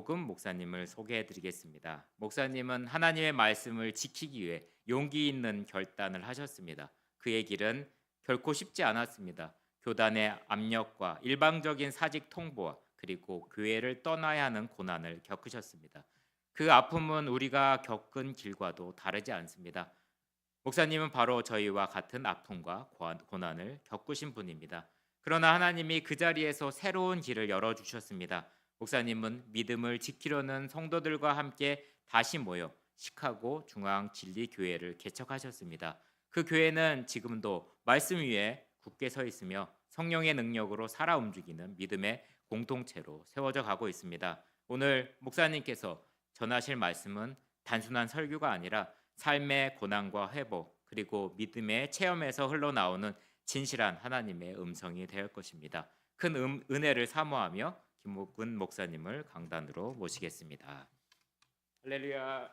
김옥금 목사님을 소개해 드리겠습니다. 목사님은 하나님의 말씀을 지키기 위해 용기 있는 결단을 하셨습니다. 그의 길은 결코 쉽지 않았습니다. 교단의 압력과 일방적인 사직 통보와 그리고 교회를 떠나야 하는 고난을 겪으셨습니다. 그 아픔은 우리가 겪은 길과도 다르지 않습니다. 목사님은 바로 저희와 같은 아픔과 고난을 겪으신 분입니다. 그러나 하나님이 그 자리에서 새로운 길을 열어주셨습니다. 목사님은 믿음을 지키려는 성도들과 함께 다시 모여 시카고 중앙진리교회를 개척하셨습니다. 그 교회는 지금도 말씀 위에 굳게 서 있으며 성령의 능력으로 살아 움직이는 믿음의 공동체로 세워져 가고 있습니다. 오늘 목사님께서 전하실 말씀은 단순한 설교가 아니라 삶의 고난과 회복 그리고 믿음의 체험에서 흘러나오는 진실한 하나님의 음성이 될 것입니다. 큰 은혜를 사모하며 김옥근 목사님을 강단으로 모시겠습니다. 할렐루야.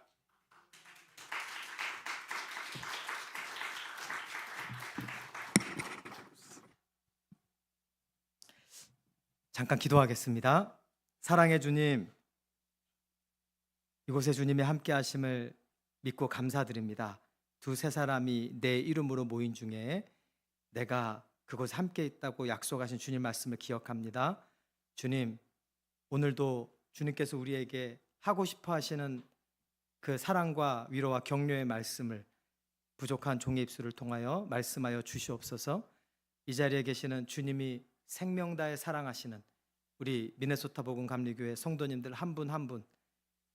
잠깐 기도하겠습니다. 사랑의 주님, 이곳에 주님의 함께 하심을 믿고 감사드립니다. 두세 사람이 내 이름으로 모인 중에 내가 그곳에 함께 있다고 약속하신 주님 말씀을 기억합니다. 주님, 오늘도 주님께서 우리에게 하고 싶어 하시는 그 사랑과 위로와 격려의 말씀을 부족한 종의 입술을 통하여 말씀하여 주시옵소서. 이 자리에 계시는 주님이 생명 다해 사랑하시는 우리 미네소타 복음 감리교회 성도님들 한 분 한 분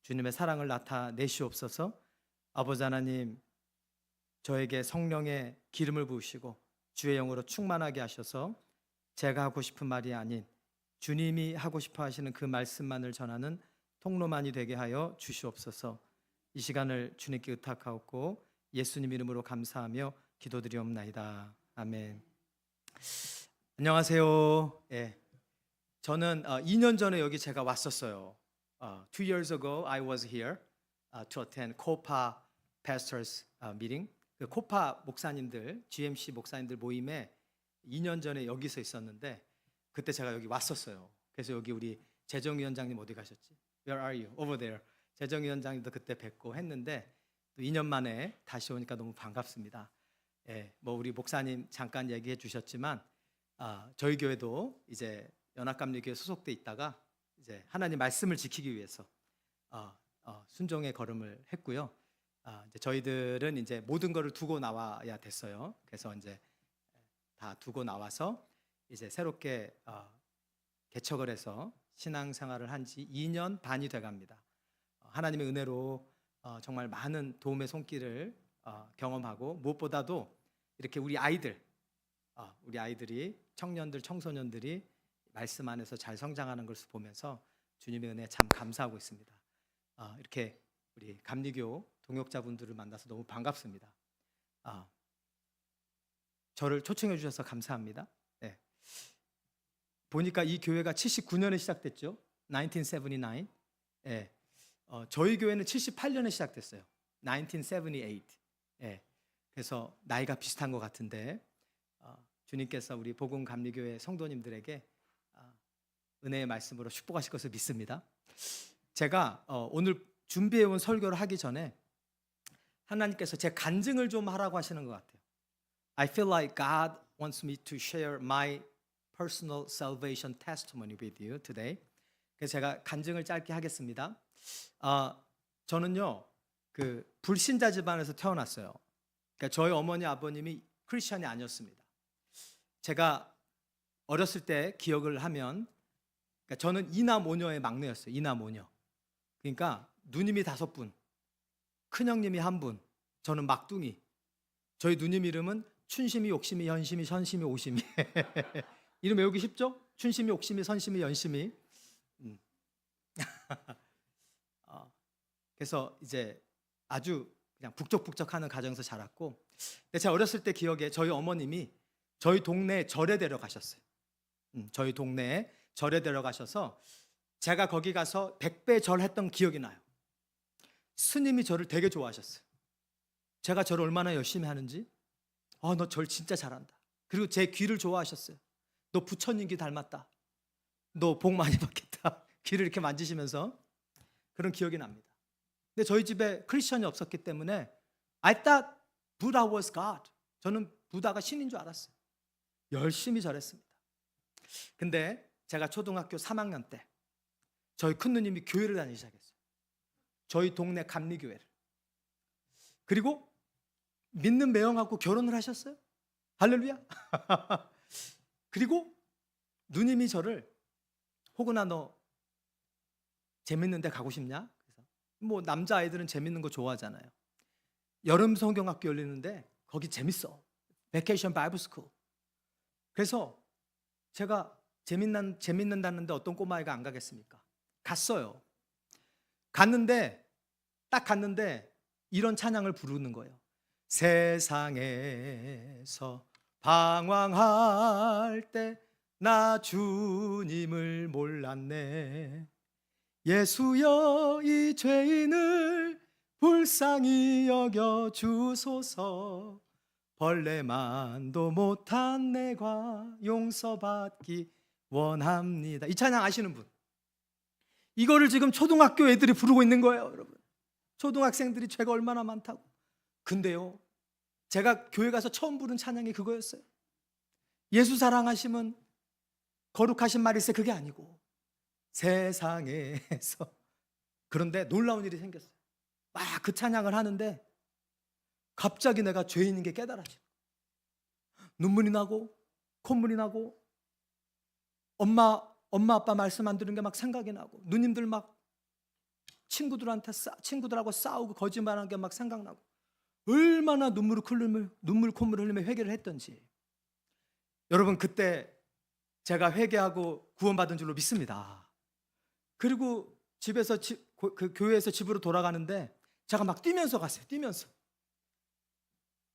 주님의 사랑을 나타내시옵소서. 아버지 하나님, 저에게 성령의 기름을 부으시고 주의 영으로 충만하게 하셔서 제가 하고 싶은 말이 아닌 주님이 하고 싶어 하시는 그 말씀만을 전하는 통로만이 되게 하여 주시옵소서. 이 시간을 주님께 의탁하옵고 예수님 이름으로 감사하며 기도드리옵나이다. 아멘. 안녕하세요. 저는 2년 전에 여기 제가 왔었어요. 2 years ago I was here to attend COPA pastors meeting. 그 코파 목사님들, GMC 목사님들 모임에 2년 전에 여기서 있었는데 그때 제가 여기 왔었어요. 그래서 여기 우리 재정위원장님 어디 가셨지? Where are you? Over there. 재정위원장님도 그때 뵙고 했는데 또 2년 만에 다시 오니까 너무 반갑습니다. 뭐 우리 목사님 잠깐 얘기해 주셨지만 저희 교회도 이제 연합감리교회 소속돼 있다가 이제 하나님 말씀을 지키기 위해서 순종의 걸음을 했고요. 이제 저희들은 이제 모든 것을 두고 나와야 됐어요. 그래서 이제 다 두고 나와서 이제 새롭게 개척을 해서 신앙생활을 한 지 2년 반이 돼갑니다. 하나님의 은혜로 정말 많은 도움의 손길을 경험하고 무엇보다도 이렇게 우리 아이들이 청년들, 청소년들이 말씀 안에서 잘 성장하는 것을 보면서 주님의 은혜에 참 감사하고 있습니다. 이렇게 우리 감리교 동역자분들을 만나서 너무 반갑습니다. 저를 초청해 주셔서 감사합니다. 보니까 이 교회가 79년에 시작됐죠. 1979. 저희 교회는 78년에 시작됐어요. 1978. 그래서 나이가 비슷한 것 같은데 주님께서 우리 복음 감리교회 성도님들에게 은혜의 말씀으로 축복하실 것을 믿습니다. 제가 오늘 준비해온 설교를 하기 전에 하나님께서 제 간증을 좀 하라고 하시는 것 같아요. I feel like God wants me to share my personal salvation testimony with you today. 그래서 제가 간증을 짧게 하겠습니다. 저는요 그 불신자 집안에서 태어났어요. 그러니까 저희 어머니 아버님이 크리스천이 아니었습니다. 제가 어렸을 때 기억을 하면 그러니까 저는 이남오녀의 막내였어요. 이남오녀. 그러니까 누님이 5분, 큰형님이 1분, 저는 막둥이. 저희 누님 이름은 춘심이, 옥심이, 연심이, 선심이, 오심이. 이름 외우기 쉽죠? 춘심이, 옥심이, 선심이, 연심이. 그래서 이제 아주 그냥 북적북적하는 가정에서 자랐고, 근데 제가 어렸을 때 기억에 저희 어머님이 저희 동네에 절에 데려가셨어요. 저희 동네에 절에 데려가셔서 제가 거기 가서 100배 절했던 기억이 나요. 스님이 저를 되게 좋아하셨어요. 제가 절을 얼마나 열심히 하는지. 너 절 진짜 잘한다. 그리고 제 귀를 좋아하셨어요. 너 부처님 귀 닮았다. 너 복 많이 받겠다. 귀를 이렇게 만지시면서. 그런 기억이 납니다. 근데 저희 집에 크리스천이 없었기 때문에 I thought Buddha was God. 저는 부다가 신인 줄 알았어요. 열심히 절했습니다. 근데 제가 초등학교 3학년 때 저희 큰 누님이 교회를 다니기 시작했어요. 저희 동네 감리교회를. 그리고 믿는 매형하고 결혼을 하셨어요. 할렐루야. 그리고 누님이 저를 호구나 너 재밌는 데 가고 싶냐? 그래서 뭐 남자아이들은 재밌는 거 좋아하잖아요. 여름 성경학교 열리는데 거기 재밌어. 베케이션 바이블 스쿨. 그래서 제가 재밌는다는데 어떤 꼬마애가 안 가겠습니까? 갔어요. 딱 갔는데 이런 찬양을 부르는 거예요. 세상에서 방황할 때 나 주님을 몰랐네. 예수여 이 죄인을 불쌍히 여겨 주소서. 벌레만도 못한 내가 용서받기 원합니다. 이 찬양 아시는 분? 이거를 지금 초등학교 애들이 부르고 있는 거예요, 여러분. 초등학생들이 죄가 얼마나 많다고. 근데요, 제가 교회 가서 처음 부른 찬양이 그거였어요. 예수 사랑하시면 거룩하신 말일세. 그게 아니고 세상에서. 그런데 놀라운 일이 생겼어요. 막 그 찬양을 하는데 갑자기 내가 죄인인 게 깨달아지고 눈물이 나고 콧물이 나고 엄마 아빠 말씀 안 들은 게 막 생각이 나고 누님들 막 친구들하고 싸우고 거짓말한 게 막 생각나고 얼마나 눈물 콧물을 흘리며 회개를 했던지. 여러분, 그때 제가 회개하고 구원받은 줄로 믿습니다. 그리고 그 교회에서 집으로 돌아가는데 제가 막 뛰면서 갔어요. 뛰면서.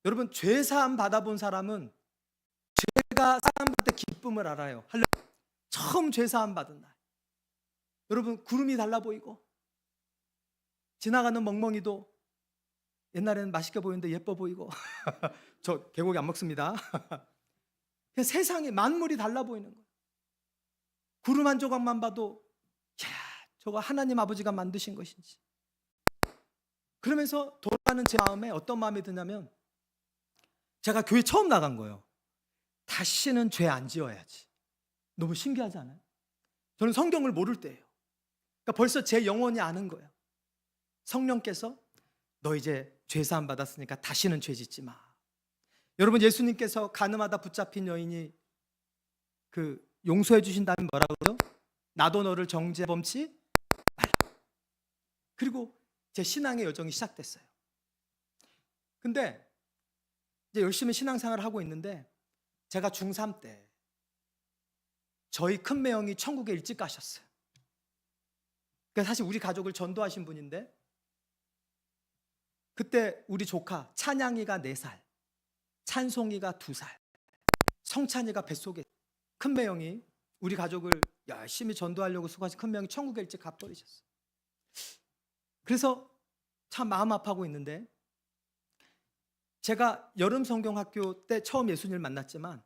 여러분, 죄 사함 받아본 사람은 죄가 사함받을 기쁨을 알아요. 처음 죄 사함 받은 날, 여러분, 구름이 달라 보이고 지나가는 멍멍이도 옛날에는 맛있게 보이는데 예뻐 보이고 저 개고기 안 먹습니다. 세상에 만물이 달라 보이는 거예요. 구름 한 조각만 봐도 야, 저거 하나님 아버지가 만드신 것인지. 그러면서 돌아가는 제 마음에 어떤 마음이 드냐면 제가 교회 처음 나간 거예요. 다시는 죄 안 지어야지. 너무 신기하지 않아요? 저는 성경을 모를 때예요. 그러니까 벌써 제 영혼이 아는 거예요. 성령께서 너 이제 죄 사함 받았으니까 다시는 죄 짓지 마. 여러분, 예수님께서 가늠하다 붙잡힌 여인이 그 용서해 주신다면 뭐라고 그러죠? 나도 너를 정죄 범치 말라. 그리고 제 신앙의 여정이 시작됐어요. 근데 이제 열심히 신앙생활을 하고 있는데 제가 중3 때 저희 큰 매형이 천국에 일찍 가셨어요. 그러니까 사실 우리 가족을 전도하신 분인데 그때 우리 조카 찬양이가 4살, 찬송이가 2살, 성찬이가 뱃속에. 큰 매형이 우리 가족을 열심히 전도하려고 수고하신 큰 매형이 천국에 일찍 가버리셨어요. 그래서 참 마음 아파하고 있는데 제가 여름 성경학교 때 처음 예수님을 만났지만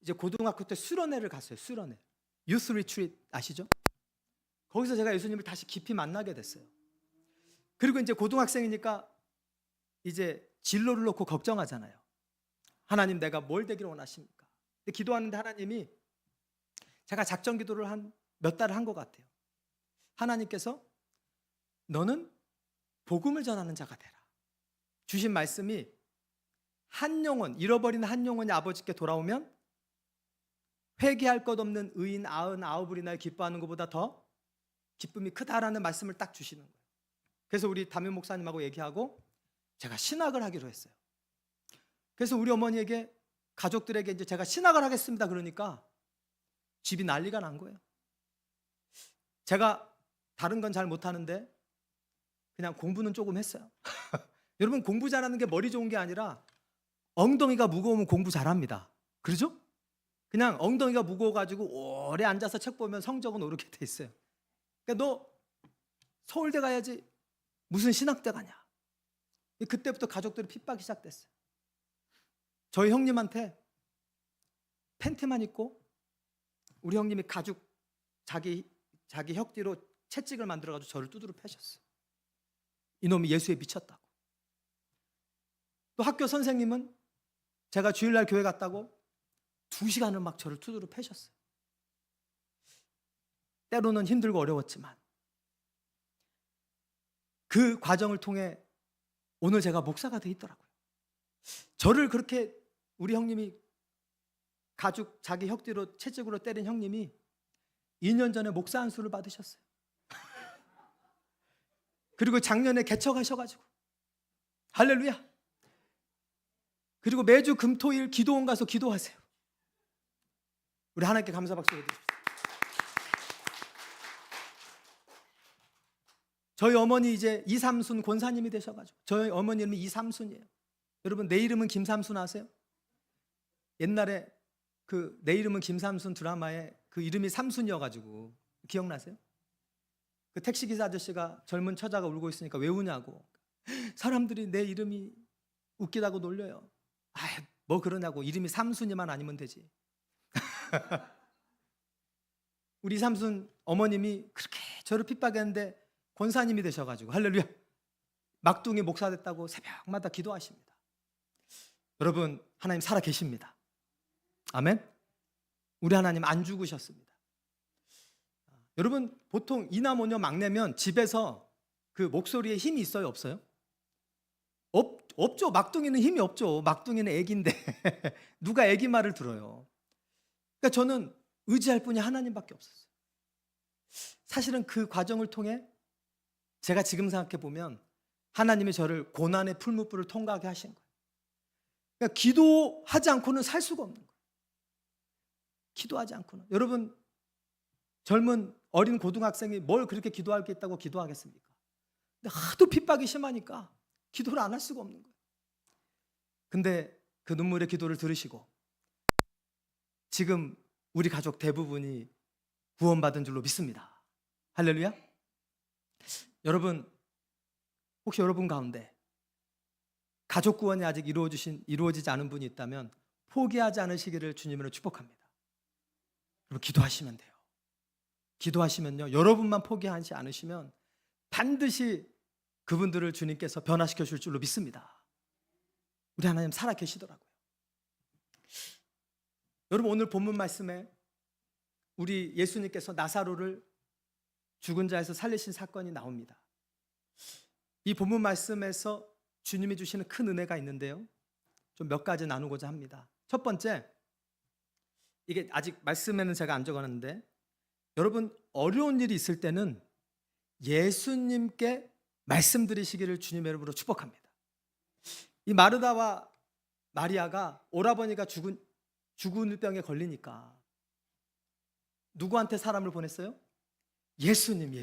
이제 고등학교 때 수련회를 갔어요. 수련회. 유스 리트릿 아시죠? 거기서 제가 예수님을 다시 깊이 만나게 됐어요. 그리고 이제 고등학생이니까 이제 진로를 놓고 걱정하잖아요. 하나님, 내가 뭘 되기를 원하십니까? 근데 기도하는데 하나님이, 제가 작전 기도를 한 몇 달을 한 것 같아요. 하나님께서 너는 복음을 전하는 자가 되라. 주신 말씀이 한 영혼, 잃어버린 한 영혼이 아버지께 돌아오면 회개할 것 없는 의인 99을 인하여 기뻐하는 것보다 더 기쁨이 크다라는 말씀을 딱 주시는 거예요. 그래서 우리 담임 목사님하고 얘기하고 제가 신학을 하기로 했어요. 그래서 우리 어머니에게, 가족들에게 이제 제가 신학을 하겠습니다 그러니까 집이 난리가 난 거예요. 제가 다른 건 잘 못하는데 그냥 공부는 조금 했어요. 여러분, 공부 잘하는 게 머리 좋은 게 아니라 엉덩이가 무거우면 공부 잘합니다. 그러죠? 그냥 엉덩이가 무거워가지고 오래 앉아서 책 보면 성적은 오르게 돼 있어요. 그러니까 너 서울대 가야지 무슨 신학대 가냐. 그때부터 가족들이 핍박이 시작됐어요. 저희 형님한테 팬티만 입고 우리 형님이 가죽 자기 혁 뒤로 채찍을 만들어가지고 저를 두드려 패셨어요. 이놈이 예수에 미쳤다고. 또 학교 선생님은 제가 주일날 교회 갔다고 2시간을 막 저를 두드려 패셨어요. 때로는 힘들고 어려웠지만 그 과정을 통해 오늘 제가 목사가 돼 있더라고요. 저를 그렇게 우리 형님이 가죽 자기 혁뒤로 채찍으로 때린 형님이 2년 전에 목사 안수를 받으셨어요. 그리고 작년에 개척하셔가지고 할렐루야. 그리고 매주 금토일 기도원 가서 기도하세요. 우리 하나님께 감사 박수 해드립시다. 저희 어머니 이제 이삼순 권사님이 되셔가지고 저희 어머니 이름이 이삼순이에요. 여러분 내 이름은 김삼순 아세요? 옛날에 그 내 이름은 김삼순 드라마에 그 이름이 삼순이어가지고 기억나세요? 그 택시기사 아저씨가 젊은 처자가 울고 있으니까 왜 우냐고. 사람들이 내 이름이 웃기다고 놀려요. 뭐 그러냐고. 이름이 삼순이만 아니면 되지. 우리 삼순 어머님이 그렇게 저를 핍박했는데 권사님이 되셔가지고 할렐루야. 막둥이 목사 됐다고 새벽마다 기도하십니다. 여러분 하나님 살아 계십니다. 아멘. 우리 하나님 안 죽으셨습니다. 여러분 보통 이남오녀 막내면 집에서 그 목소리에 힘이 있어요 없어요? 없죠. 막둥이는 힘이 없죠. 막둥이는 애기인데 누가 애기 말을 들어요. 그러니까 저는 의지할 분이 하나님밖에 없었어요. 사실은 그 과정을 통해 제가 지금 생각해 보면 하나님이 저를 고난의 풀무불을 통과하게 하신 거예요. 그러니까 기도하지 않고는 살 수가 없는 거예요. 기도하지 않고는. 여러분 젊은 어린 고등학생이 뭘 그렇게 기도할 게 있다고 기도하겠습니까? 근데 하도 핍박이 심하니까 기도를 안 할 수가 없는 거예요. 근데 그 눈물의 기도를 들으시고 지금 우리 가족 대부분이 구원받은 줄로 믿습니다. 할렐루야. 여러분 혹시 여러분 가운데 가족 구원이 아직 이루어지지 않은 분이 있다면 포기하지 않으시기를 주님으로 축복합니다. 여러분 기도하시면 돼요. 기도하시면요, 여러분만 포기하지 않으시면 반드시 그분들을 주님께서 변화시켜 줄 줄로 믿습니다. 우리 하나님 살아 계시더라고요. 여러분 오늘 본문 말씀에 우리 예수님께서 나사로를 죽은 자에서 살리신 사건이 나옵니다. 이 본문 말씀에서 주님이 주시는 큰 은혜가 있는데요, 좀 몇 가지 나누고자 합니다. 첫 번째, 이게 아직 말씀에는 제가 안 적어놨는데, 여러분 어려운 일이 있을 때는 예수님께 말씀드리시기를 주님의 이름으로 축복합니다. 이 마르다와 마리아가 오라버니가 죽은 병에 걸리니까 누구한테 사람을 보냈어요? 예수님.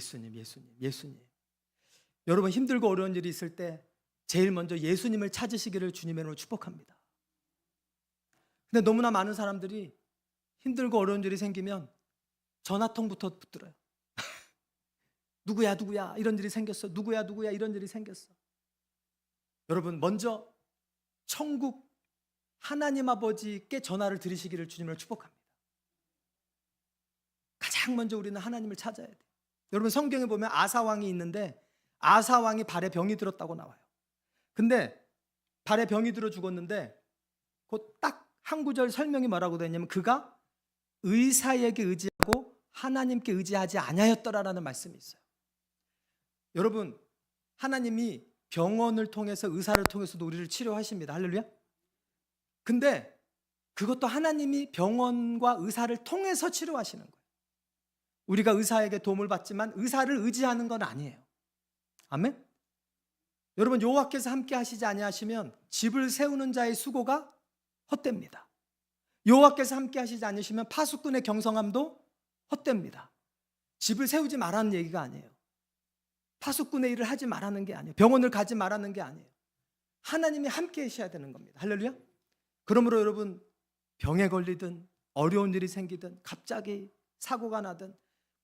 여러분 힘들고 어려운 일이 있을 때 제일 먼저 예수님을 찾으시기를 주님의 이름으로 축복합니다. 근데 너무나 많은 사람들이 힘들고 어려운 일이 생기면 전화통부터 붙들어요. 누구야 이런 일이 생겼어. 누구야 이런 일이 생겼어. 여러분 먼저 천국 하나님 아버지께 전화를 드리시기를 주님을 축복합니다. 가장 먼저 우리는 하나님을 찾아야 돼요. 여러분 성경에 보면 아사왕이 있는데 아사왕이 발에 병이 들었다고 나와요. 근데 발에 병이 들어 죽었는데 곧 딱 한 구절 설명이 뭐라고 되냐면 그가 의사에게 의지하고 하나님께 의지하지 아니하였더라라는 말씀이 있어요. 여러분 하나님이 병원을 통해서 의사를 통해서도 우리를 치료하십니다. 할렐루야. 근데 그것도 하나님이 병원과 의사를 통해서 치료하시는 거예요. 우리가 의사에게 도움을 받지만 의사를 의지하는 건 아니에요. 아멘. 여러분 여호와께서 함께 하시지 아니하시면 집을 세우는 자의 수고가 헛됩니다. 여호와께서 함께 하시지 않으시면 파수꾼의 경성함도 헛됩니다. 집을 세우지 말라는 얘기가 아니에요. 파수꾼의 일을 하지 말라는 게 아니에요. 병원을 가지 말라는 게 아니에요. 하나님이 함께 하셔야 되는 겁니다. 할렐루야. 그러므로 여러분 병에 걸리든 어려운 일이 생기든 갑자기 사고가 나든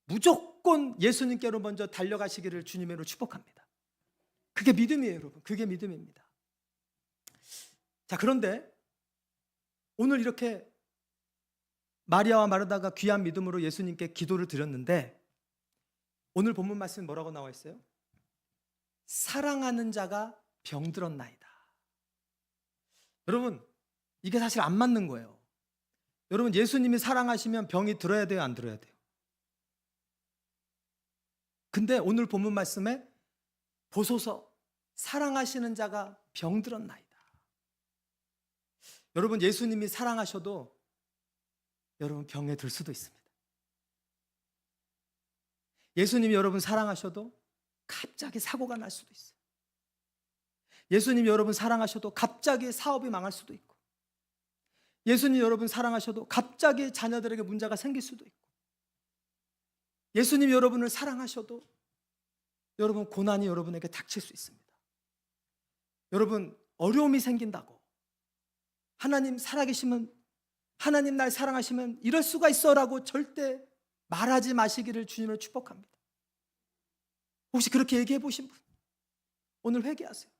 무조건 예수님께로 먼저 달려가시기를 주님으로 축복합니다. 그게 믿음이에요, 여러분. 그게 믿음입니다. 자, 그런데 오늘 이렇게 마리아와 마르다가 귀한 믿음으로 예수님께 기도를 드렸는데 오늘 본문 말씀 뭐라고 나와 있어요? 사랑하는 자가 병들었나이다. 여러분, 이게 사실 안 맞는 거예요. 여러분, 예수님이 사랑하시면 병이 들어야 돼요, 안 들어야 돼요? 근데 오늘 본문 말씀에 보소서 사랑하시는 자가 병들었나이다. 여러분, 예수님이 사랑하셔도 여러분 병에 들 수도 있습니다. 예수님이 여러분 사랑하셔도 갑자기 사고가 날 수도 있어요. 예수님이 여러분 사랑하셔도 갑자기 사업이 망할 수도 있고, 예수님 여러분 사랑하셔도 갑자기 자녀들에게 문제가 생길 수도 있고, 예수님 여러분을 사랑하셔도 여러분 고난이 여러분에게 닥칠 수 있습니다. 여러분 어려움이 생긴다고 하나님 살아계시면, 하나님 날 사랑하시면 이럴 수가 있어라고 절대 말하지 마시기를 주님을 축복합니다. 혹시 그렇게 얘기해 보신 분 오늘 회개하세요.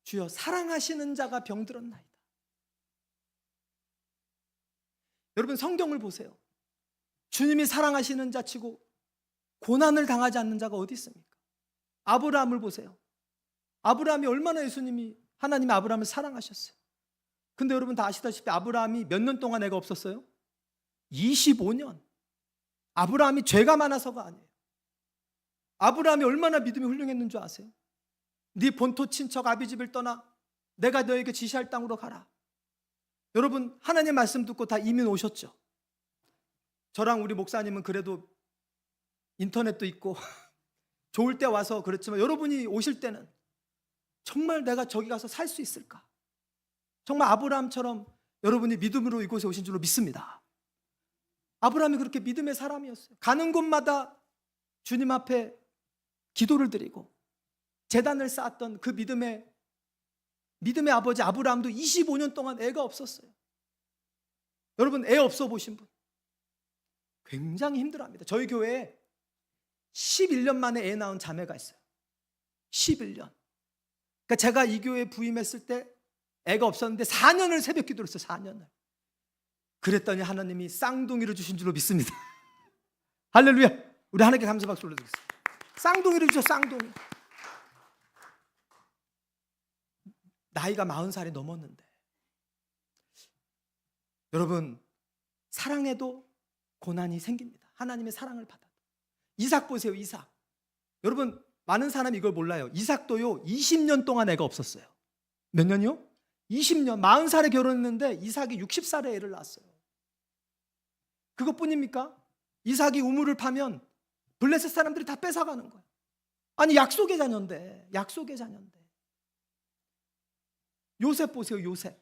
주여 사랑하시는 자가 병들었나이다. 여러분 성경을 보세요. 주님이 사랑하시는 자치고 고난을 당하지 않는 자가 어디 있습니까? 아브라함을 보세요. 아브라함이 얼마나 하나님이 아브라함을 사랑하셨어요. 근데 여러분 다 아시다시피 아브라함이 몇 년 동안 애가 없었어요? 25년. 아브라함이 죄가 많아서가 아니에요. 아브라함이 얼마나 믿음이 훌륭했는 줄 아세요? 네 본토 친척 아비집을 떠나 내가 너에게 지시할 땅으로 가라. 여러분 하나님 말씀 듣고 다 이민 오셨죠? 저랑 우리 목사님은 그래도 인터넷도 있고 좋을 때 와서 그렇지만 여러분이 오실 때는 정말 내가 저기 가서 살 수 있을까? 정말 아브라함처럼 여러분이 믿음으로 이곳에 오신 줄로 믿습니다. 아브라함이 그렇게 믿음의 사람이었어요. 가는 곳마다 주님 앞에 기도를 드리고 제단을 쌓았던 그 믿음의 아버지 아브라함도 25년 동안 애가 없었어요. 여러분 애 없어 보신 분 굉장히 힘들어합니다. 저희 교회에 11년 만에 애 낳은 자매가 있어요. 11년. 그러니까 제가 이 교회에 부임했을 때 애가 없었는데 4년을 새벽 기도를 했어요. 4년을. 그랬더니 하나님이 쌍둥이를 주신 줄로 믿습니다. 할렐루야. 우리 하나님께 감사 박수 올려드리겠습니다. 쌍둥이를 주셔. 쌍둥이. 나이가 40살이 넘었는데 여러분 사랑해도 고난이 생깁니다. 하나님의 사랑을 받아도. 이삭 보세요. 이삭. 여러분 많은 사람이 이걸 몰라요. 이삭도요 20년 동안 애가 없었어요. 몇 년이요? 20년. 40살에 결혼했는데 이삭이 60살에 애를 낳았어요. 그것뿐입니까? 이삭이 우물을 파면 블레셋 사람들이 다 뺏어가는 거예요. 아니 약속의 자녀인데. 요셉 보세요. 요셉.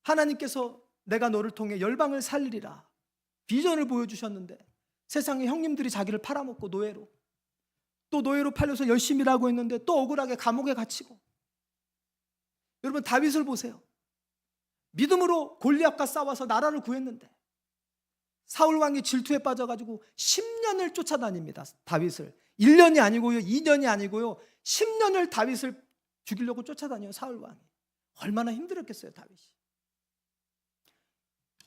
하나님께서 내가 너를 통해 열방을 살리리라 비전을 보여주셨는데 세상에 형님들이 자기를 팔아먹고 노예로 팔려서 열심히 일하고 있는데 또 억울하게 감옥에 갇히고. 여러분 다윗을 보세요. 믿음으로 골리앗과 싸워서 나라를 구했는데 사울 왕이 질투에 빠져가지고 10년을 쫓아다닙니다. 다윗을. 1년이 아니고요 2년이 아니고요 10년을 다윗을 죽이려고 쫓아다녀요. 사울 왕이. 얼마나 힘들었겠어요 다윗이.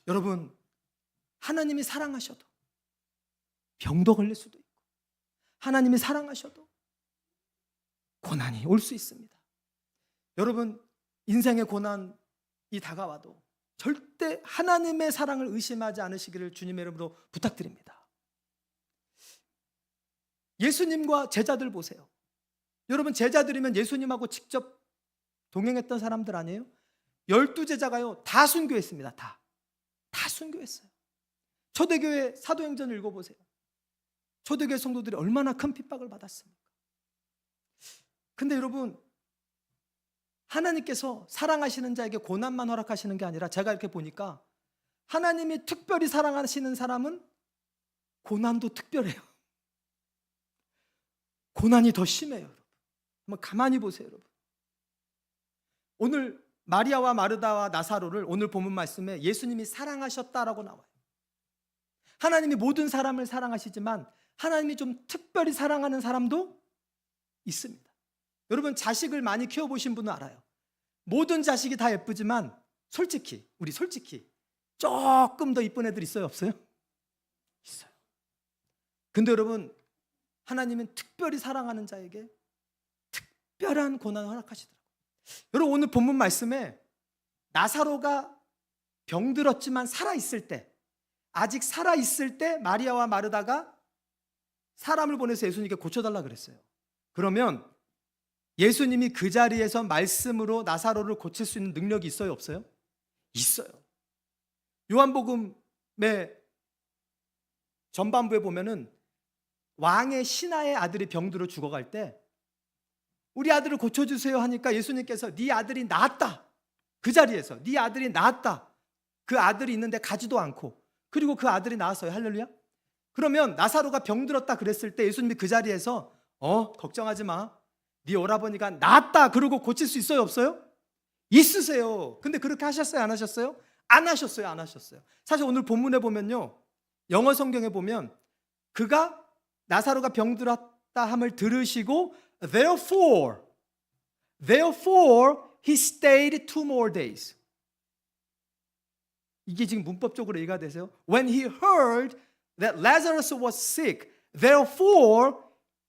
여러분 하나님이 사랑하셔도 병도 걸릴 수도 있고 하나님이 사랑하셔도 고난이 올 수 있습니다. 여러분 인생의 고난이 다가와도 절대 하나님의 사랑을 의심하지 않으시기를 주님의 이름으로 부탁드립니다. 예수님과 제자들 보세요. 여러분 제자들이면 예수님하고 직접 동행했던 사람들 아니에요? 12제자가요 다 순교했습니다. 다 순교했어요. 초대교회 사도행전을 읽어보세요. 초대교회 성도들이 얼마나 큰 핍박을 받았습니까? 근데 여러분 하나님께서 사랑하시는 자에게 고난만 허락하시는 게 아니라 제가 이렇게 보니까 하나님이 특별히 사랑하시는 사람은 고난도 특별해요. 고난이 더 심해요. 여러분. 한번 가만히 보세요. 여러분. 오늘 마리아와 마르다와 나사로를 오늘 본문 말씀에 예수님이 사랑하셨다라고 나와요. 하나님이 모든 사람을 사랑하시지만 하나님이 좀 특별히 사랑하는 사람도 있습니다. 여러분 자식을 많이 키워보신 분은 알아요. 모든 자식이 다 예쁘지만 우리 솔직히 조금 더 이쁜 애들 있어요? 없어요? 있어요. 근데 여러분, 하나님은 특별히 사랑하는 자에게 특별한 고난을 허락하시더라고요. 여러분, 오늘 본문 말씀에 나사로가 병들었지만 살아있을 때, 아직 살아있을 때 마리아와 마르다가 사람을 보내서 예수님께 고쳐달라 그랬어요. 그러면 예수님이 그 자리에서 말씀으로 나사로를 고칠 수 있는 능력이 있어요, 없어요? 있어요. 요한복음의 전반부에 보면은 왕의 신하의 아들이 병들어 죽어갈 때 우리 아들을 고쳐주세요 하니까 예수님께서 네 아들이 나았다. 그 자리에서 네 아들이 나았다. 그 아들이 있는데 가지도 않고, 그리고 그 아들이 나았어요. 할렐루야. 그러면 나사로가 병들었다 그랬을 때 예수님이 그 자리에서 걱정하지 마, 네 오라버니가 나았다 그러고 고칠 수 있어요, 없어요? 있으세요. 근데 그렇게 하셨어요, 안 하셨어요? 안 하셨어요, 안 하셨어요. 사실 오늘 본문에 보면요, 영어 성경에 보면 그가 나사로가 병들었다 함을 들으시고 therefore he stayed 2 more days. 이게 지금 문법적으로 이해가 되세요? When he heard that Lazarus was sick, therefore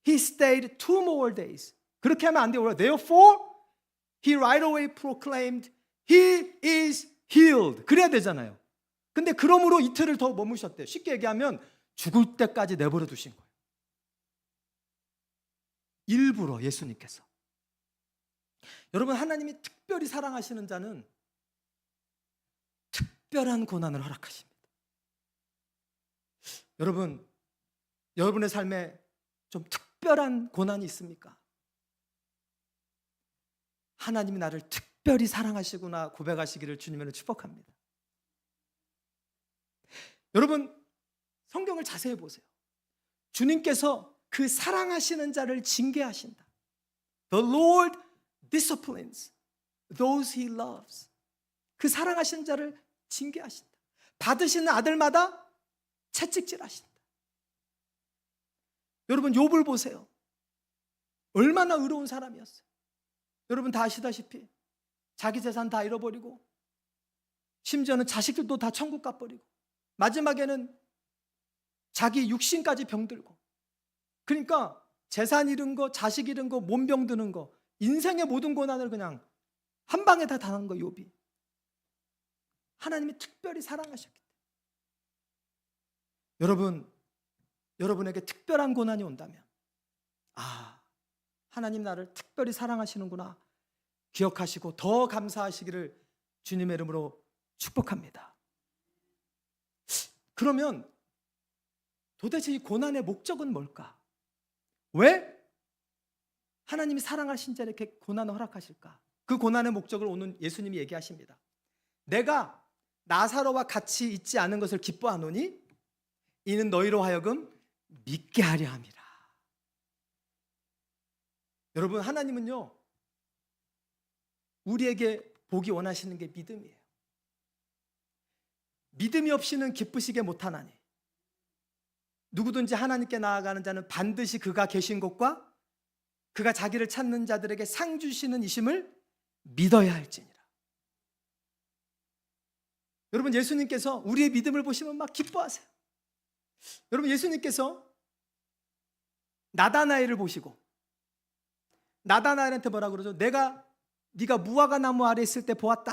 he stayed 2 more days. 그렇게 하면 안 돼요. Therefore he right away proclaimed he is healed. 그래야 되잖아요. 근데 그러므로 이틀을 더 머무셨대요. 쉽게 얘기하면 죽을 때까지 내버려 두신 거예요. 일부러 예수님께서. 여러분, 하나님이 특별히 사랑하시는 자는 특별한 고난을 허락하십니다. 여러분, 여러분의 삶에 좀 특별한 고난이 있습니까? 하나님이 나를 특별히 사랑하시구나 고백하시기를 주님으로 축복합니다. 여러분, 성경을 자세히 보세요. 주님께서 그 사랑하시는 자를 징계하신다. The Lord disciplines those he loves. 그 사랑하시는 자를 징계하신다. 받으시는 아들마다 채찍질하신다. 여러분, 욥을 보세요. 얼마나 의로운 사람이었어요. 여러분 다 아시다시피 자기 재산 다 잃어버리고, 심지어는 자식들도 다 천국 가버리고, 마지막에는 자기 육신까지 병들고, 그러니까 재산 잃은 거, 자식 잃은 거, 몸병 드는 거, 인생의 모든 고난을 그냥 한 방에 다 당한 거, 욥이. 하나님이 특별히 사랑하셨기 때문에. 여러분에게 특별한 고난이 온다면, 하나님 나를 특별히 사랑하시는구나 기억하시고 더 감사하시기를 주님의 이름으로 축복합니다. 그러면 도대체 이 고난의 목적은 뭘까? 왜 하나님이 사랑하신 자에게 이렇게 고난을 허락하실까? 그 고난의 목적을 오늘 예수님이 얘기하십니다. 내가 나사로와 같이 있지 않은 것을 기뻐하노니 이는 너희로 하여금 믿게 하려 함이라. 여러분, 하나님은요, 우리에게 보기 원하시는 게 믿음이에요. 믿음이 없이는 기쁘시게 못하나니 누구든지 하나님께 나아가는 자는 반드시 그가 계신 곳과 그가 자기를 찾는 자들에게 상 주시는 이심을 믿어야 할지니라. 여러분, 예수님께서 우리의 믿음을 보시면 막 기뻐하세요. 여러분, 예수님께서 나다나엘을 보시고 나다나엘한테 뭐라 그러죠? 네가 무화과 나무 아래 있을 때 보았다.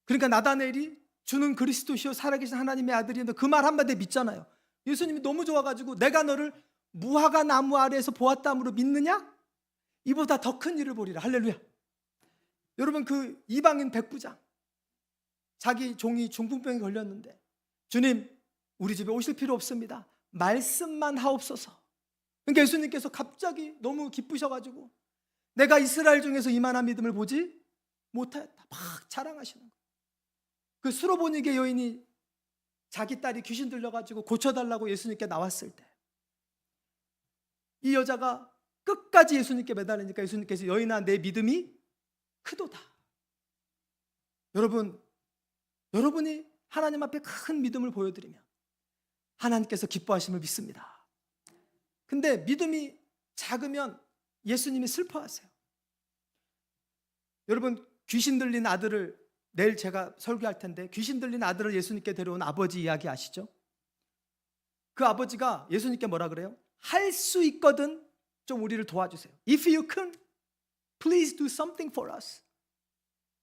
그러니까 나다나엘이 주는 그리스도시요 살아계신 하나님의 아들이었는데 그 말 한마디에 믿잖아요. 예수님이 너무 좋아가지고 내가 너를 무화과 나무 아래에서 보았다므로 믿느냐? 이보다 더 큰 일을 보리라. 할렐루야. 여러분, 그 이방인 백부장, 자기 종이 중풍병에 걸렸는데 주님, 우리 집에 오실 필요 없습니다. 말씀만 하옵소서. 그러니까 예수님께서 갑자기 너무 기쁘셔가지고 내가 이스라엘 중에서 이만한 믿음을 보지 못하였다. 막 자랑하시는 거예요. 그 수로보니게 여인이 자기 딸이 귀신 들려가지고 고쳐달라고 예수님께 나왔을 때 이 여자가 끝까지 예수님께 매달리니까 예수님께서 여인아, 내 믿음이 크도다. 여러분이 하나님 앞에 큰 믿음을 보여드리면 하나님께서 기뻐하심을 믿습니다. 근데 믿음이 작으면 예수님이 슬퍼하세요. 여러분, 귀신 들린 아들을, 내일 제가 설교할 텐데 귀신 들린 아들을 예수님께 데려온 아버지 이야기 아시죠? 그 아버지가 예수님께 뭐라 그래요? 할 수 있거든 좀 우리를 도와주세요. If you can, please do something for us.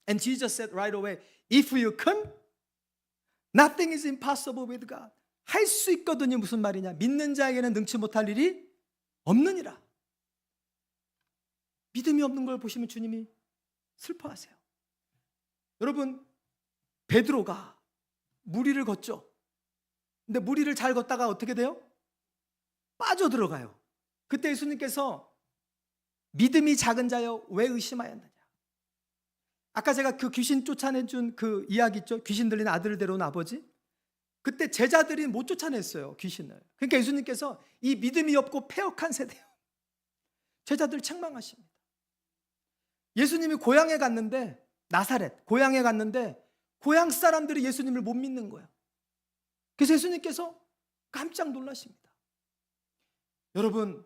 And Jesus said right away, if you can, nothing is impossible with God. 할 수 있거든이 무슨 말이냐? 믿는 자에게는 능치 못할 일이 없느니라. 믿음이 없는 걸 보시면 주님이 슬퍼하세요. 여러분, 베드로가 무리를 걷죠. 근데 무리를 잘 걷다가 어떻게 돼요? 빠져들어가요. 그때 예수님께서 믿음이 작은 자여 왜 의심하였느냐. 아까 제가 그 귀신 쫓아내준 그 이야기 있죠. 귀신 들린 아들을 데려온 아버지. 그때 제자들이 못 쫓아냈어요, 귀신을. 그러니까 예수님께서 이 믿음이 없고 패역한 세대요. 제자들 책망하십니다. 예수님이 고향에 갔는데, 나사렛 고향에 갔는데 고향 사람들이 예수님을 못 믿는 거예요. 그래서 예수님께서 깜짝 놀라십니다. 여러분,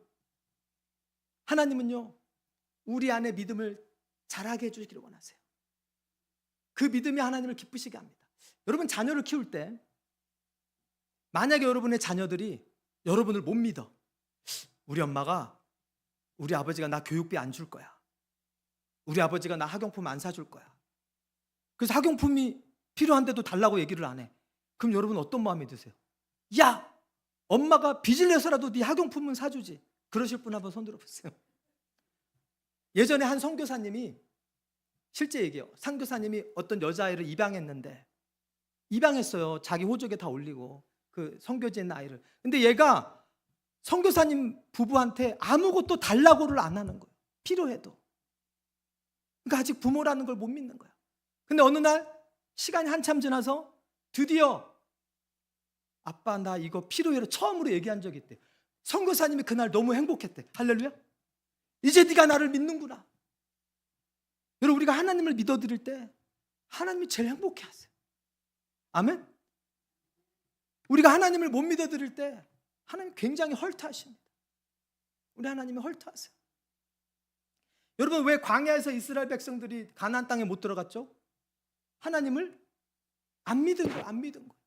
하나님은요 우리 안에 믿음을 자라게 해주시기를 원하세요. 그 믿음이 하나님을 기쁘시게 합니다. 여러분, 자녀를 키울 때 만약에 여러분의 자녀들이 여러분을 못 믿어. 우리 엄마가, 우리 아버지가 나 교육비 안 줄 거야. 우리 아버지가 나 학용품 안 사줄 거야. 그래서 학용품이 필요한데도 달라고 얘기를 안 해. 그럼 여러분 어떤 마음이 드세요? 야, 엄마가 빚을 내서라도 네 학용품은 사주지. 그러실 분 한번 손 들어보세요. 예전에 한 선교사님이, 실제 얘기예요. 선교사님이 어떤 여자아이를 입양했는데, 입양했어요. 자기 호적에 다 올리고 그 선교지에 있는 아이를. 근데 얘가 선교사님 부부한테 아무것도 달라고를 안 하는 거예요. 필요해도. 그러니까 아직 부모라는 걸 못 믿는 거야. 근데 어느 날 시간이 한참 지나서 드디어 아빠 나 이거 필요해로 처음으로 얘기한 적이 있대. 선교사님이 그날 너무 행복했대. 할렐루야. 이제 네가 나를 믿는구나. 여러분, 우리가 하나님을 믿어드릴 때 하나님이 제일 행복해하세요. 아멘. 우리가 하나님을 못 믿어드릴 때 하나님 굉장히 헐트하십니다. 우리 하나님이 헐트하세요. 여러분, 왜 광야에서 이스라엘 백성들이 가나안 땅에 못 들어갔죠? 하나님을 안 믿은 거예요. 안 믿은 거예요.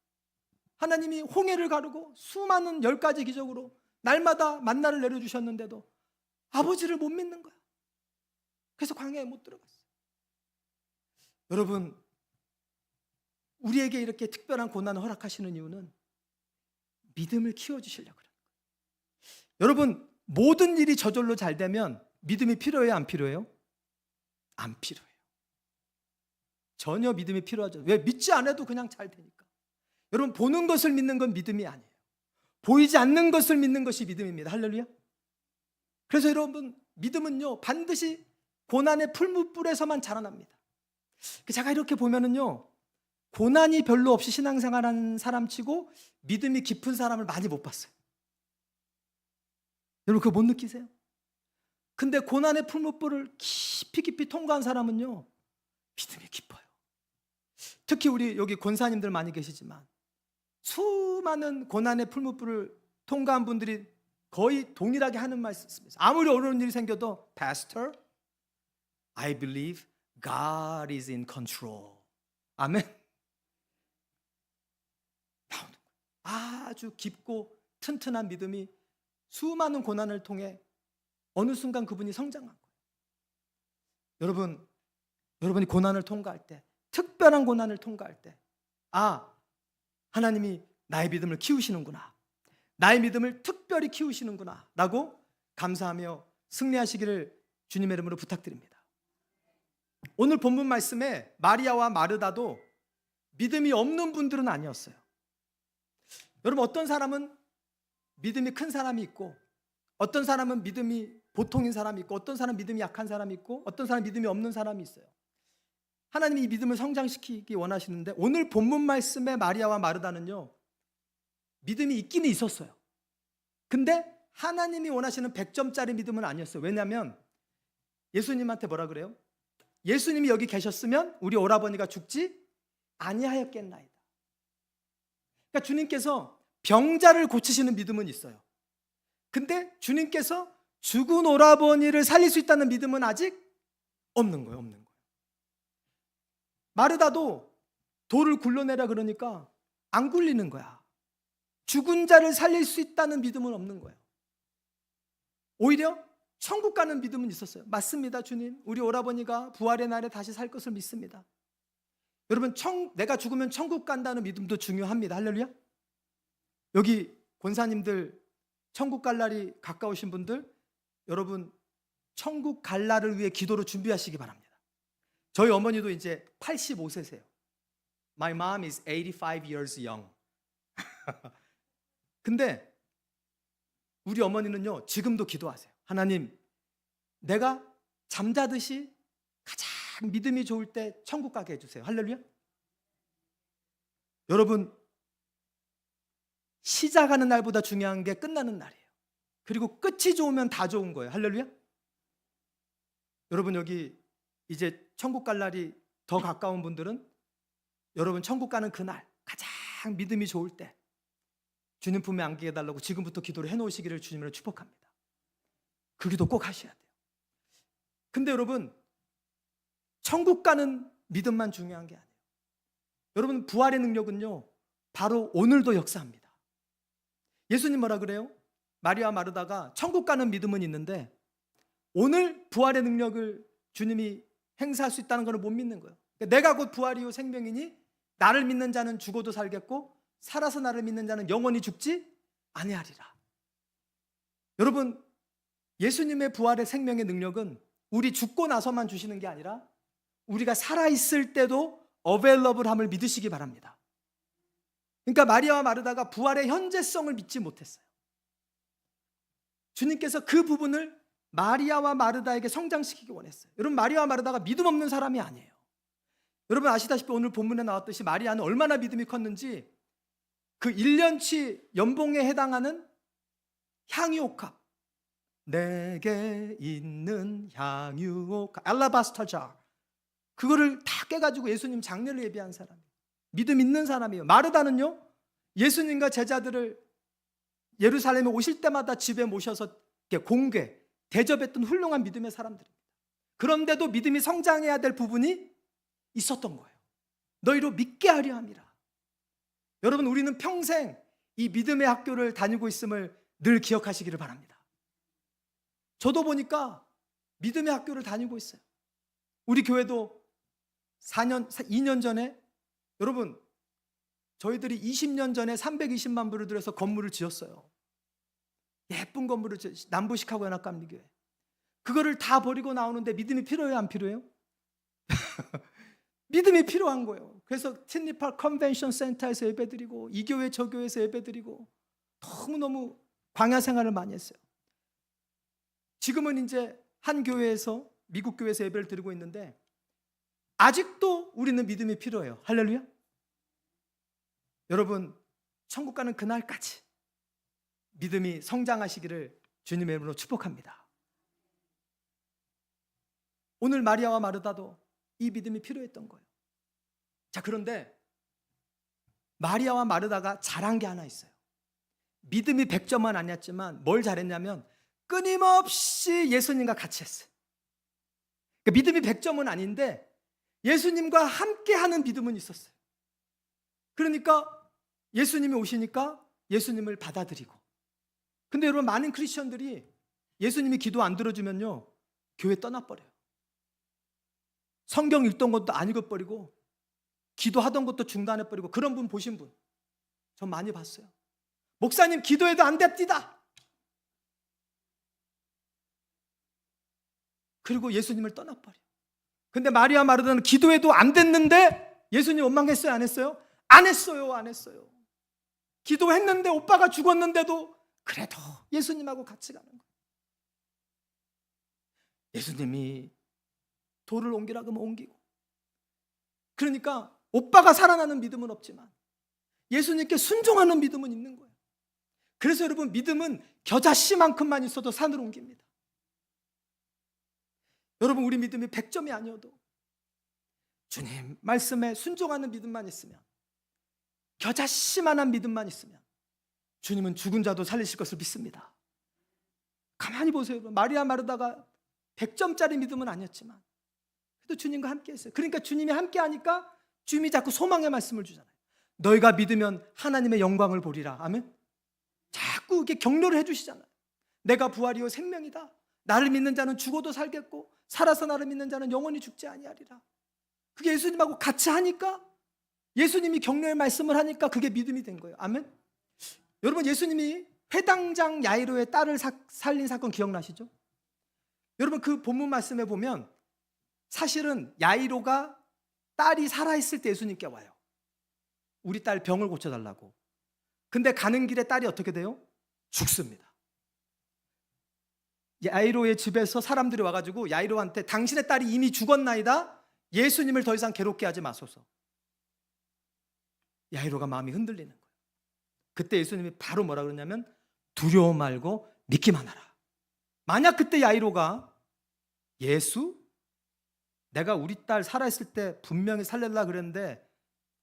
하나님이 홍해를 가르고 수많은 10가지 기적으로 날마다 만나를 내려주셨는데도 아버지를 못 믿는 거야. 그래서 광야에 못 들어갔어요. 여러분, 우리에게 이렇게 특별한 고난을 허락하시는 이유는 믿음을 키워주시려고 그래요. 여러분, 모든 일이 저절로 잘 되면 믿음이 필요해요? 안 필요해요? 안 필요해요. 전혀 믿음이 필요하죠. 왜? 믿지 않아도 그냥 잘 되니까. 여러분, 보는 것을 믿는 건 믿음이 아니에요. 보이지 않는 것을 믿는 것이 믿음입니다. 할렐루야. 그래서 여러분, 믿음은요 반드시 고난의 풀무불에서만 자라납니다. 제가 이렇게 보면은요, 고난이 별로 없이 신앙생활하는 사람치고 믿음이 깊은 사람을 많이 못 봤어요. 여러분, 그거 못 느끼세요? 근데 고난의 풀무불을 깊이 통과한 사람은요 믿음이 깊어요. 특히 우리 여기 권사님들 많이 계시지만 수많은 고난의 풀무불을 통과한 분들이 거의 동일하게 하는 말씀이 있습니다. 아무리 어려운 일이 생겨도 Pastor, I believe God is in control. 아멘. 나오는 거예요. 아주 깊고 튼튼한 믿음이 수많은 고난을 통해 어느 순간 그분이 성장한 거예요. 여러분이 고난을 통과할 때, 특별한 고난을 통과할 때, 아, 하나님이 나의 믿음을 키우시는구나, 나의 믿음을 특별히 키우시는구나 라고 감사하며 승리하시기를 주님의 이름으로 부탁드립니다. 오늘 본문 말씀에 마리아와 마르다도 믿음이 없는 분들은 아니었어요. 여러분, 어떤 사람은 믿음이 큰 사람이 있고, 어떤 사람은 믿음이 보통인 사람이 있고, 어떤 사람은 믿음이 약한 사람이 있고, 어떤 사람은 믿음이 없는 사람이 있어요. 하나님이 이 믿음을 성장시키기 원하시는데, 오늘 본문 말씀의 마리아와 마르다는요 믿음이 있기는 있었어요. 근데 하나님이 원하시는 100점짜리 믿음은 아니었어요. 왜냐하면 예수님한테 뭐라 그래요? 예수님이 여기 계셨으면 우리 오라버니가 죽지 아니하였겠나이다. 그러니까 주님께서 병자를 고치시는 믿음은 있어요. 근데 주님께서 죽은 오라버니를 살릴 수 있다는 믿음은 아직 없는 거예요. 없는 거예요. 마르다도 돌을 굴러내라 그러니까 안 굴리는 거야. 죽은 자를 살릴 수 있다는 믿음은 없는 거예요. 오히려 천국 가는 믿음은 있었어요. 맞습니다, 주님. 우리 오라버니가 부활의 날에 다시 살 것을 믿습니다. 여러분, 내가 죽으면 천국 간다는 믿음도 중요합니다. 할렐루야. 여기 권사님들 천국 갈 날이 가까우신 분들, 여러분 천국 갈 날을 위해 기도로 준비하시기 바랍니다. 저희 어머니도 이제 85세세요. My mom is 85 years young. 근데 우리 어머니는요, 지금도 기도하세요. 하나님, 내가 잠자듯이 가장 믿음이 좋을 때 천국 가게 해주세요. 할렐루야. 여러분, 시작하는 날보다 중요한 게 끝나는 날이에요. 그리고 끝이 좋으면 다 좋은 거예요. 할렐루야. 여러분, 여기 이제 천국 갈 날이 더 가까운 분들은 여러분 천국 가는 그날 가장 믿음이 좋을 때 주님 품에 안기게 해달라고 지금부터 기도를 해놓으시기를 주님으로 축복합니다. 그 기도 꼭 하셔야 돼요. 근데 여러분, 천국 가는 믿음만 중요한 게 아니에요. 여러분, 부활의 능력은요, 바로 오늘도 역사합니다. 예수님 뭐라 그래요? 마리아 마르다가 천국 가는 믿음은 있는데 오늘 부활의 능력을 주님이 행사할 수 있다는 것을 못 믿는 거예요. 내가 곧 부활이요 생명이니 나를 믿는 자는 죽어도 살겠고 살아서 나를 믿는 자는 영원히 죽지 아니하리라. 여러분, 예수님의 부활의 생명의 능력은 우리 죽고 나서만 주시는 게 아니라 우리가 살아있을 때도 어베일러블함을 믿으시기 바랍니다. 그러니까 마리아와 마르다가 부활의 현재성을 믿지 못했어요. 주님께서 그 부분을 마리아와 마르다에게 성장시키기 원했어요. 여러분, 마리아와 마르다가 믿음 없는 사람이 아니에요. 여러분 아시다시피 오늘 본문에 나왔듯이 마리아는 얼마나 믿음이 컸는지 그 1년치 연봉에 해당하는 향유옥합, 내게 있는 향유옥합, 알라바스터 자, 그거를 다 깨가지고 예수님 장례를 예비한 사람이에요. 믿음 있는 사람이에요. 마르다는요, 예수님과 제자들을 예루살렘에 오실 때마다 집에 모셔서 공개, 대접했던 훌륭한 믿음의 사람들입니다. 그런데도 믿음이 성장해야 될 부분이 있었던 거예요. 너희로 믿게 하려 함이라. 여러분, 우리는 평생 이 믿음의 학교를 다니고 있음을 늘 기억하시기를 바랍니다. 저도 보니까 믿음의 학교를 다니고 있어요. 우리 교회도 2년 전에, 여러분, 저희들이 20년 전에 320만 불을 들여서 건물을 지었어요. 예쁜 건물을 남부시카고 연합감리교회. 그거를 다 버리고 나오는데 믿음이 필요해요, 안 필요해요? 믿음이 필요한 거예요. 그래서 티니팔 컨벤션 센터에서 예배드리고 이 교회 저 교회에서 예배드리고 너무너무 광야 생활을 많이 했어요. 지금은 이제 한 교회에서, 미국 교회에서 예배를 드리고 있는데 아직도 우리는 믿음이 필요해요. 할렐루야. 여러분, 천국 가는 그날까지 믿음이 성장하시기를 주님의 이름으로 축복합니다. 오늘 마리아와 마르다도 이 믿음이 필요했던 거예요. 자, 그런데 마리아와 마르다가 잘한 게 하나 있어요. 믿음이 100점은 아니었지만 뭘 잘했냐면 끊임없이 예수님과 같이 했어요. 그러니까 믿음이 100점은 아닌데 예수님과 함께하는 믿음은 있었어요. 그러니까 예수님이 오시니까 예수님을 받아들이고. 근데 여러분, 많은 크리스천들이 예수님이 기도 안 들어주면요, 교회 떠나버려요. 성경 읽던 것도 안 읽어버리고 기도하던 것도 중단해버리고. 그런 분 보신 분 전 많이 봤어요. 목사님 기도해도 안 됩니다. 그리고 예수님을 떠나버려. 근데 마리아 마르다는 기도해도 안 됐는데 예수님 원망했어요, 안 했어요? 안 했어요, 안 했어요. 기도했는데 오빠가 죽었는데도 그래도 예수님하고 같이 가는 거예요. 예수님이 돌을 옮기라 그러면 옮기고. 그러니까 오빠가 살아나는 믿음은 없지만 예수님께 순종하는 믿음은 있는 거예요. 그래서 여러분, 믿음은 겨자씨만큼만 있어도 산을 옮깁니다. 여러분, 우리 믿음이 100점이 아니어도 주님 말씀에 순종하는 믿음만 있으면, 겨자씨만한 믿음만 있으면 주님은 죽은 자도 살리실 것을 믿습니다. 가만히 보세요. 마리아 마르다가 100점짜리 믿음은 아니었지만 그래도 주님과 함께 했어요. 그러니까 주님이 함께 하니까 주님이 자꾸 소망의 말씀을 주잖아요. 너희가 믿으면 하나님의 영광을 보리라. 아멘. 자꾸 이렇게 격려를 해주시잖아요. 내가 부활이요 생명이다. 나를 믿는 자는 죽어도 살겠고 살아서 나를 믿는 자는 영원히 죽지 아니하리라. 그게 예수님하고 같이 하니까, 예수님이 격려의 말씀을 하니까 그게 믿음이 된 거예요. 아멘. 여러분, 예수님이 회당장 야이로의 딸을 살린 사건 기억나시죠? 여러분, 그 본문 말씀에 보면 사실은 야이로가 딸이 살아있을 때 예수님께 와요. 우리 딸 병을 고쳐달라고. 근데 가는 길에 딸이 어떻게 돼요? 죽습니다. 야이로의 집에서 사람들이 와가지고 야이로한테 당신의 딸이 이미 죽었나이다, 예수님을 더 이상 괴롭게 하지 마소서. 야이로가 마음이 흔들리는 거예요. 그때 예수님이 바로 뭐라 그러냐면 두려워 말고 믿기만 하라. 만약 그때 야이로가 예수? 내가 우리 딸 살아있을 때 분명히 살려달라 그랬는데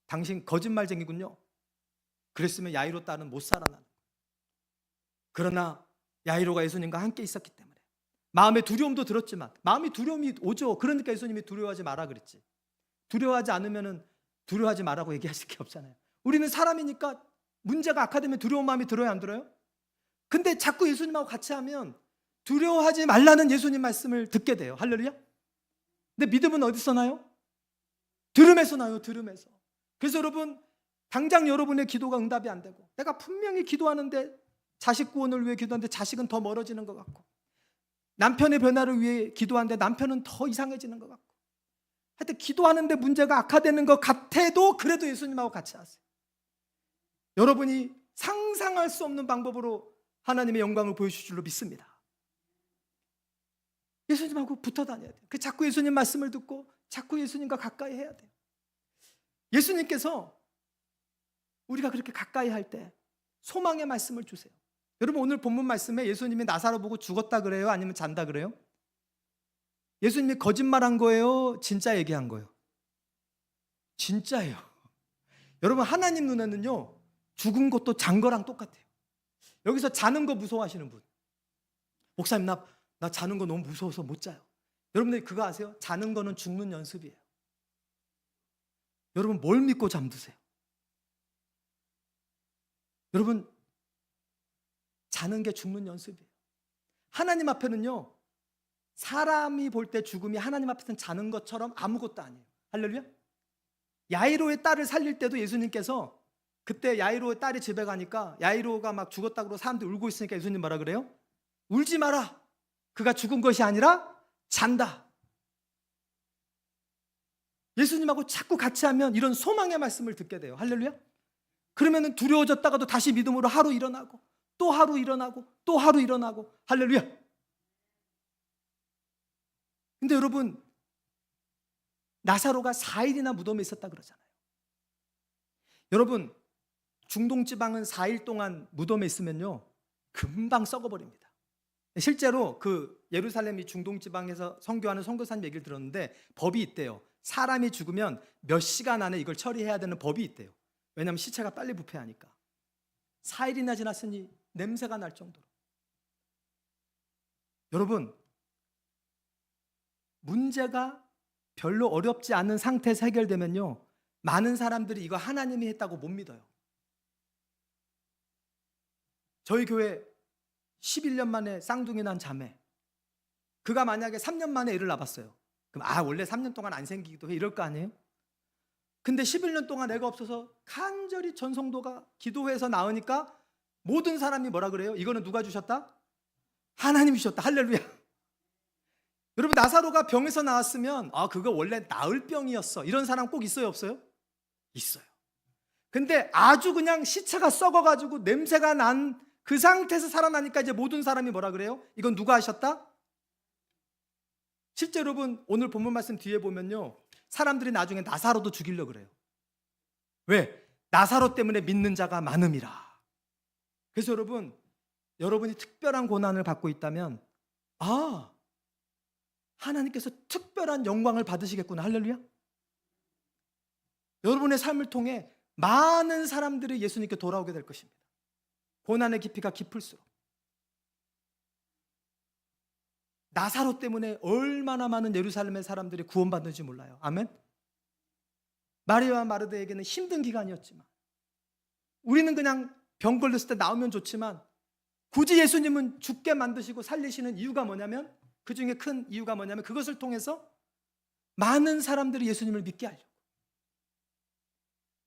당신 거짓말쟁이군요, 그랬으면 야이로 딸은 못 살아나는 거예요. 그러나 야이로가 예수님과 함께 있었기 때문에 마음에 두려움도 들었지만, 마음이 두려움이 오죠. 그러니까 예수님이 두려워하지 마라 그랬지. 두려워하지 않으면 두려워하지 말라고 얘기하실 게 없잖아요. 우리는 사람이니까 문제가 악화되면 두려운 마음이 들어요, 안 들어요? 근데 자꾸 예수님하고 같이 하면 두려워하지 말라는 예수님 말씀을 듣게 돼요. 할렐루야. 근데 믿음은 어디서 나요? 들음에서 나요, 들음에서. 그래서 여러분, 당장 여러분의 기도가 응답이 안 되고, 내가 분명히 기도하는데 자식 구원을 위해 기도하는데 자식은 더 멀어지는 것 같고, 남편의 변화를 위해 기도하는데 남편은 더 이상해지는 것 같고, 하여튼 기도하는데 문제가 악화되는 것 같아도 그래도 예수님하고 같이 하세요. 여러분이 상상할 수 없는 방법으로 하나님의 영광을 보여주실 줄로 믿습니다. 예수님하고 붙어 다녀야 돼요. 자꾸 예수님 말씀을 듣고 자꾸 예수님과 가까이 해야 돼요. 예수님께서 우리가 그렇게 가까이 할 때 소망의 말씀을 주세요. 여러분, 오늘 본문 말씀에 예수님이 나사로 보고 죽었다 그래요? 아니면 잔다 그래요? 예수님이 거짓말한 거예요? 진짜 얘기한 거예요? 진짜예요. 여러분, 하나님 눈에는요, 죽은 것도 잔 거랑 똑같아요. 여기서 자는 거 무서워하시는 분, 목사님 나 자는 거 너무 무서워서 못 자요. 여러분들 그거 아세요? 자는 거는 죽는 연습이에요. 여러분, 뭘 믿고 잠드세요? 여러분, 자는 게 죽는 연습이에요. 하나님 앞에는요, 사람이 볼 때 죽음이 하나님 앞에서는 자는 것처럼 아무것도 아니에요. 할렐루야. 야이로의 딸을 살릴 때도 예수님께서, 그때 야이로의 딸이 집에 가니까 야이로가 막 죽었다고 그러고 사람들이 울고 있으니까 예수님 뭐라 그래요? 울지 마라, 그가 죽은 것이 아니라 잔다. 예수님하고 자꾸 같이 하면 이런 소망의 말씀을 듣게 돼요. 할렐루야. 그러면 두려워졌다가도 다시 믿음으로 하루 일어나고 또 하루 일어나고 또 하루 일어나고. 할렐루야. 근데 여러분, 나사로가 4일이나 무덤에 있었다 그러잖아요. 여러분, 중동 지방은 4일 동안 무덤에 있으면요, 금방 썩어버립니다. 실제로 그 예루살렘이 중동 지방에서 선교하는 선교사님 얘기를 들었는데 법이 있대요. 사람이 죽으면 몇 시간 안에 이걸 처리해야 되는 법이 있대요. 왜냐하면 시체가 빨리 부패하니까. 4일이나 지났으니 냄새가 날 정도로. 여러분, 문제가 별로 어렵지 않은 상태에서 해결되면요, 많은 사람들이 이거 하나님이 했다고 못 믿어요. 저희 교회 11년 만에 쌍둥이 난 자매, 그가 만약에 3년 만에 애를 낳았어요. 그럼 원래 3년 동안 안 생기기도 해, 이럴 거 아니에요? 근데 11년 동안 애가 없어서 간절히 전성도가 기도해서 낳으니까 모든 사람이 뭐라 그래요? 이거는 누가 주셨다? 하나님이 주셨다. 할렐루야. 여러분, 나사로가 병에서 나왔으면 그거 원래 나을 병이었어, 이런 사람 꼭 있어요, 없어요? 있어요. 근데 아주 그냥 시체가 썩어가지고 냄새가 난 그 상태에서 살아나니까 이제 모든 사람이 뭐라 그래요? 이건 누가 하셨다? 실제 여러분, 오늘 본문 말씀 뒤에 보면요, 사람들이 나중에 나사로도 죽이려고 그래요. 왜? 나사로 때문에 믿는 자가 많음이라. 그래서 여러분이 특별한 고난을 받고 있다면 하나님께서 특별한 영광을 받으시겠구나. 할렐루야. 여러분의 삶을 통해 많은 사람들이 예수님께 돌아오게 될 것입니다. 고난의 깊이가 깊을수록. 나사로 때문에 얼마나 많은 예루살렘의 사람들이 구원받는지 몰라요. 아멘. 마리아와 마르다에게는 힘든 기간이었지만 우리는 그냥 병 걸렸을 때 나오면 좋지만 굳이 예수님은 죽게 만드시고 살리시는 이유가 뭐냐면, 그 중에 큰 이유가 뭐냐면 그것을 통해서 많은 사람들이 예수님을 믿게 하려고.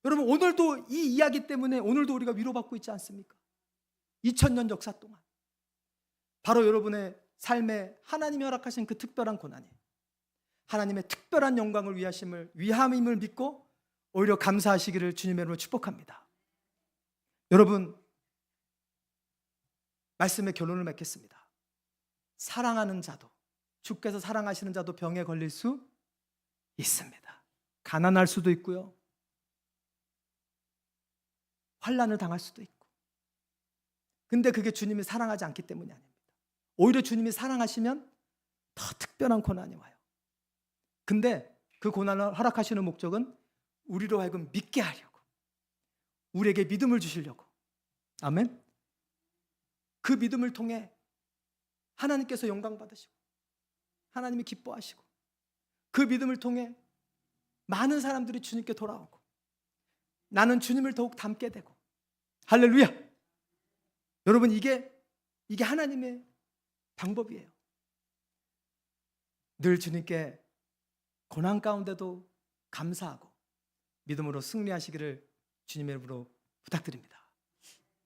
여러분, 오늘도 이 이야기 때문에 오늘도 우리가 위로받고 있지 않습니까? 2000년 역사 동안 바로 여러분의 삶에 하나님이 허락하신 그 특별한 고난이 하나님의 특별한 영광을 위함임을 믿고 오히려 감사하시기를 주님의 이름으로 축복합니다. 여러분, 말씀의 결론을 맺겠습니다. 사랑하는 자도, 주께서 사랑하시는 자도 병에 걸릴 수 있습니다. 가난할 수도 있고요, 환난을 당할 수도 있고. 근데 그게 주님이 사랑하지 않기 때문이 아닙니다. 오히려 주님이 사랑하시면 더 특별한 고난이 와요. 근데 그 고난을 허락하시는 목적은 우리로 하여금 믿게 하려고, 우리에게 믿음을 주시려고. 아멘. 그 믿음을 통해 하나님께서 영광 받으시고 하나님이 기뻐하시고, 그 믿음을 통해 많은 사람들이 주님께 돌아오고 나는 주님을 더욱 닮게 되고. 할렐루야. 여러분, 이게 하나님의 방법이에요. 늘 주님께 고난 가운데도 감사하고 믿음으로 승리하시기를 주님의 이름으로 부탁드립니다.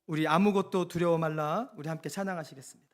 우리 아무것도 두려워 말라, 우리 함께 찬양하시겠습니다.